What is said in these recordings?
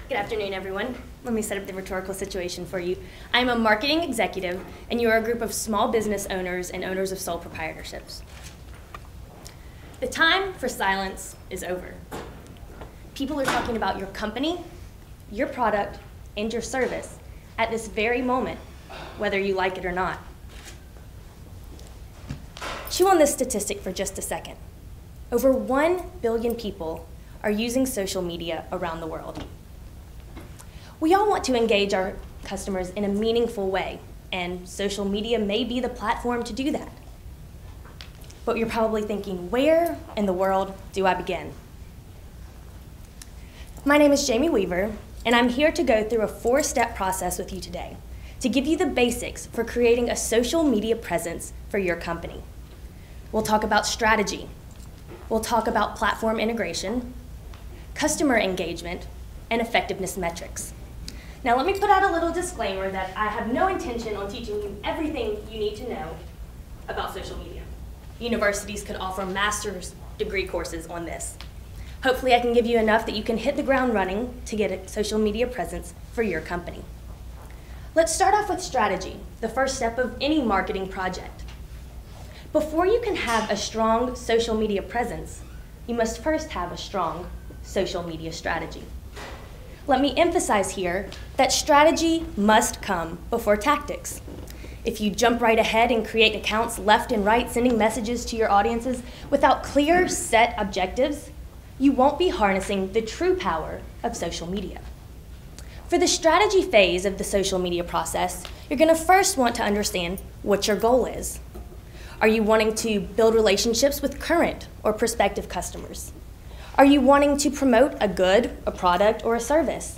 Good afternoon, everyone. Let me set up the rhetorical situation for you. I'm a marketing executive, and you are a group of small business owners and owners of sole proprietorships. The time for silence is over. People are talking about your company, your product, and your service at this very moment, whether you like it or not. Chew on this statistic for just a second. Over 1 billion people are using social media around the world. We all want to engage our customers in a meaningful way, and social media may be the platform to do that. But you're probably thinking, where in the world do I begin? My name is Jaime Weaver, and I'm here to go through a 4-step process with you today to give you the basics for creating a social media presence for your company. We'll talk about strategy. We'll talk about platform integration, customer engagement, and effectiveness metrics. Now let me put out a little disclaimer that I have no intention on teaching you everything you need to know about social media. Universities could offer master's degree courses on this. Hopefully I can give you enough that you can hit the ground running to get a social media presence for your company. Let's start off with strategy, the first step of any marketing project. Before you can have a strong social media presence, you must first have a strong social media strategy. Let me emphasize here that strategy must come before tactics. If you jump right ahead and create accounts left and right sending messages to your audiences without clear set objectives, you won't be harnessing the true power of social media. For the strategy phase of the social media process, you're going to first want to understand what your goal is. Are you wanting to build relationships with current or prospective customers? Are you wanting to promote a good, a product, or a service?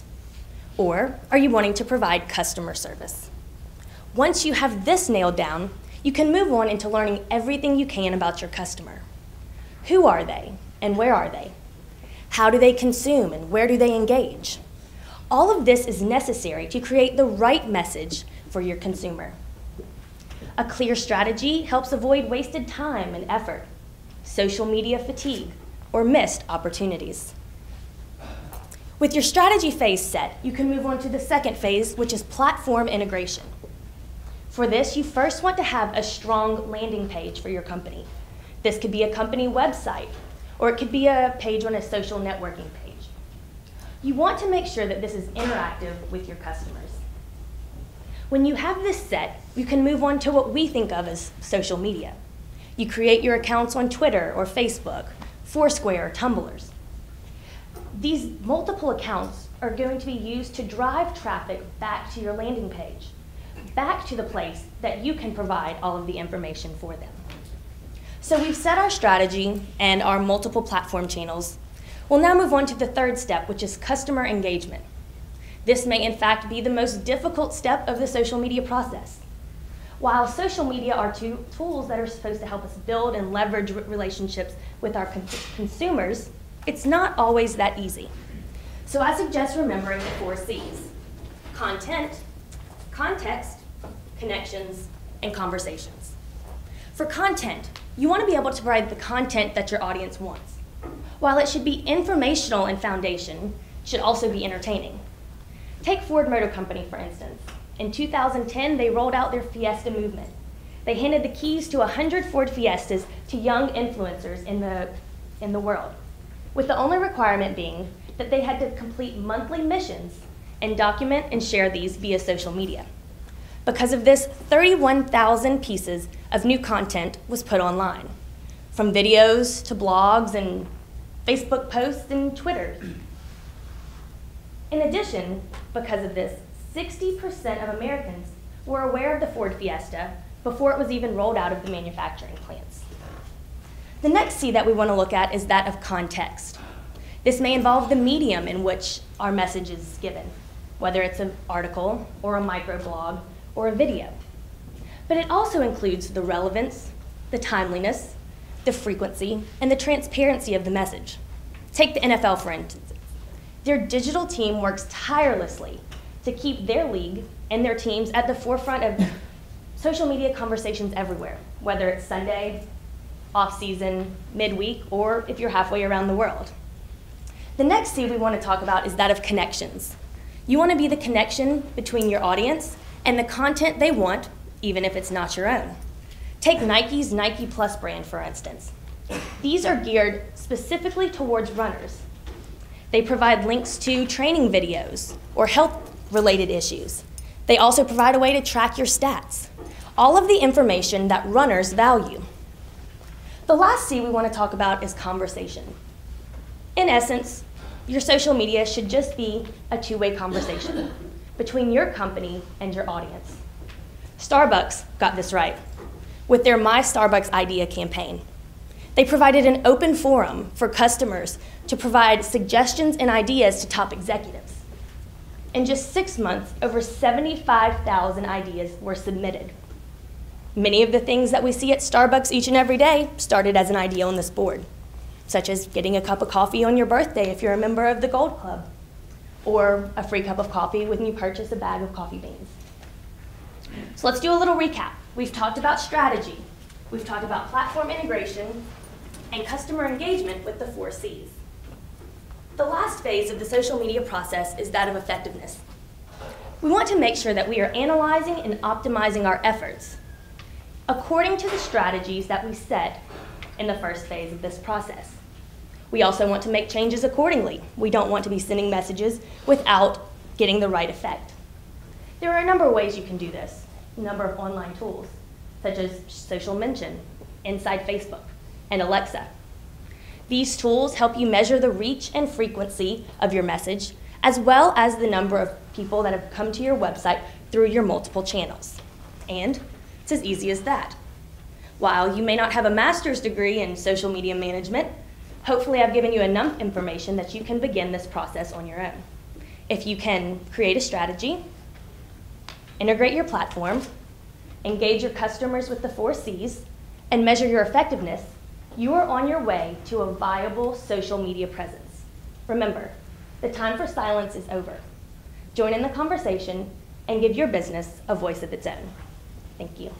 Or are you wanting to provide customer service? Once you have this nailed down, you can move on into learning everything you can about your customer. Who are they and where are they? How do they consume and where do they engage? All of this is necessary to create the right message for your consumer. A clear strategy helps avoid wasted time and effort, social media fatigue, or missed opportunities. With your strategy phase set, you can move on to the second phase, which is platform integration. For this, you first want to have a strong landing page for your company. This could be a company website, or it could be a page on a social networking page. You want to make sure that this is interactive with your customers. When you have this set, you can move on to what we think of as social media. You create your accounts on Twitter or Facebook, Foursquare, or Tumblrs. These multiple accounts are going to be used to drive traffic back to your landing page, back to the place that you can provide all of the information for them. So we've set our strategy and our multiple platform channels. We'll now move on to the third step, which is customer engagement. This may in fact be the most difficult step of the social media process. While social media are two tools that are supposed to help us build and leverage relationships with our consumers, it's not always that easy. So I suggest remembering the 4 C's: content, context, connections, and conversations. For content, you want to be able to provide the content that your audience wants. While it should be informational and foundation, it should also be entertaining. Take Ford Motor Company, for instance. In 2010, they rolled out their Fiesta movement. They handed the keys to 100 Ford Fiestas to young influencers in the world, with the only requirement being that they had to complete monthly missions and document and share these via social media. Because of this, 31,000 pieces of new content was put online, from videos to blogs and Facebook posts and Twitter. In addition, because of this, 60% of Americans were aware of the Ford Fiesta before it was even rolled out of the manufacturing plants. The next C that we want to look at is that of context. This may involve the medium in which our message is given, whether it's an article or a microblog or a video. But it also includes the relevance, the timeliness, the frequency, and the transparency of the message. Take the NFL, for instance. Their digital team works tirelessly to keep their league and their teams at the forefront of social media conversations everywhere, whether it's Sunday, off-season, midweek, or if you're halfway around the world. The next C we want to talk about is that of connections. You want to be the connection between your audience and the content they want, even if it's not your own. Take Nike's Nike Plus brand, for instance. These are geared specifically towards runners. They provide links to training videos or health-related issues. They also provide a way to track your stats. All of the information that runners value. The last C we want to talk about is conversation. In essence, your social media should just be a two-way conversation between your company and your audience. Starbucks got this right with their My Starbucks Idea campaign. They provided an open forum for customers to provide suggestions and ideas to top executives. In just 6 months, over 75,000 ideas were submitted. Many of the things that we see at Starbucks each and every day started as an idea on this board, such as getting a cup of coffee on your birthday if you're a member of the Gold Club, or a free cup of coffee when you purchase a bag of coffee beans. So let's do a little recap. We've talked about strategy, we've talked about platform integration, and customer engagement with the 4 Cs. The last phase of the social media process is that of effectiveness. We want to make sure that we are analyzing and optimizing our efforts according to the strategies that we set in the first phase of this process. We also want to make changes accordingly. We don't want to be sending messages without getting the right effect. There are a number of ways you can do this, a number of online tools, such as Social Mention, Inside Facebook, and Alexa. These tools help you measure the reach and frequency of your message, as well as the number of people that have come to your website through your multiple channels. And it's as easy as that. While you may not have a master's degree in social media management, hopefully I've given you enough information that you can begin this process on your own. If you can create a strategy, integrate your platform, engage your customers with the 4 Cs, and measure your effectiveness, you are on your way to a viable social media presence. Remember, the time for silence is over. Join in the conversation and give your business a voice of its own. Thank you.